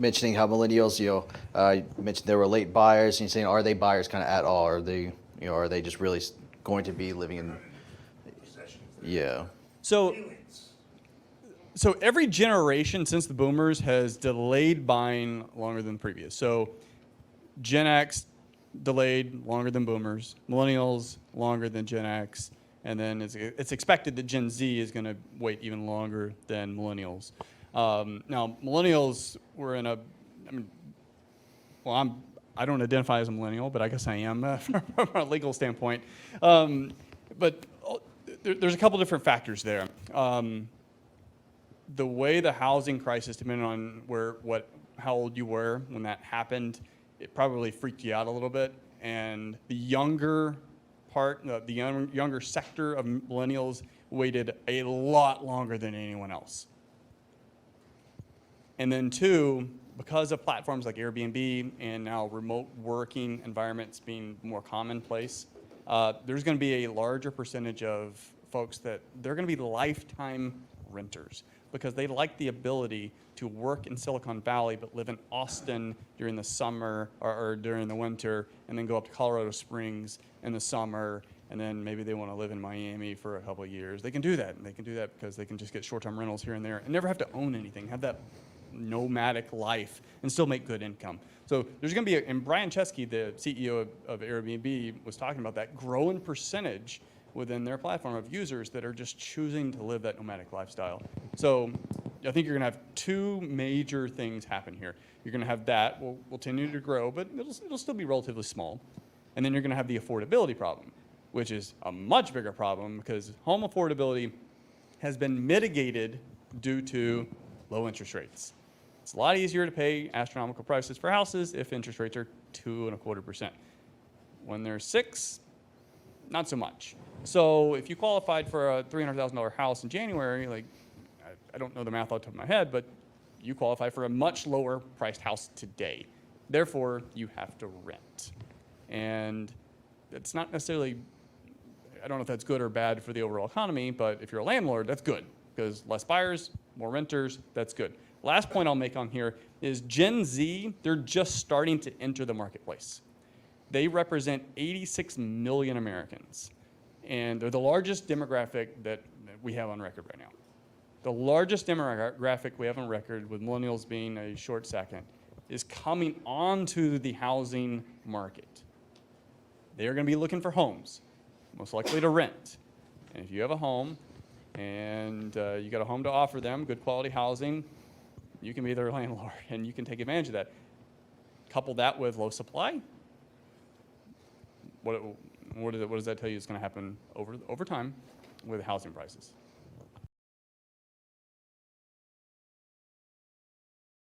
mentioning how millennials, you mentioned they were late buyers, and you're saying, are they buyers kind of at all? Are they, are they just really going to be living in? Yeah. So every generation since the boomers has delayed buying longer than the previous. So Gen X delayed longer than boomers, millennials longer than Gen X, and then it's expected that Gen Z is going to wait even longer than millennials. Now, millennials were in I don't identify as a millennial, but I guess I am from a legal standpoint. But there's a couple different factors there. The way the housing crisis, depending on how old you were when that happened, it probably freaked you out a little bit. And the younger part, the younger sector of millennials waited a lot longer than anyone else. And then two, because of platforms like Airbnb and now remote working environments being more commonplace, there's going to be a larger percentage of folks that they're going to be lifetime renters because they like the ability to work in Silicon Valley but live in Austin during the summer or during the winter and then go up to Colorado Springs in the summer, and then maybe they want to live in Miami for a couple of years. They can do that, and they can do that because they can just get short-term rentals here and there and never have to own anything, have that nomadic life, and still make good income. So there's going to be, and Brian Chesky, the CEO of Airbnb, was talking about that growing percentage within their platform of users that are just choosing to live that nomadic lifestyle. So I think you're going to have two major things happen here. You're going to have that will continue to grow, but it'll still be relatively small. And then you're going to have the affordability problem, which is a much bigger problem because home affordability has been mitigated due to low interest rates. It's a lot easier to pay astronomical prices for houses if interest rates are 2.25%. When they're 6%, not so much. So if you qualified for a $300,000 house in January, like I don't know the math off the top of my head, but you qualify for a much lower priced house today. Therefore, you have to rent. And it's not necessarily, I don't know if that's good or bad for the overall economy, but if you're a landlord, that's good because less buyers, more renters, that's good. Last point I'll make on here is Gen Z, they're just starting to enter the marketplace. They represent 86 million Americans, and they're the largest demographic that we have on record right now. The largest demographic we have on record, with millennials being a short second, is coming onto the housing market. They're going to be looking for homes, most likely to rent. And if you have a home and you got a home to offer them, good quality housing, you can be their landlord and you can take advantage of that. Couple that with low supply. What does that tell you is going to happen over time with housing prices?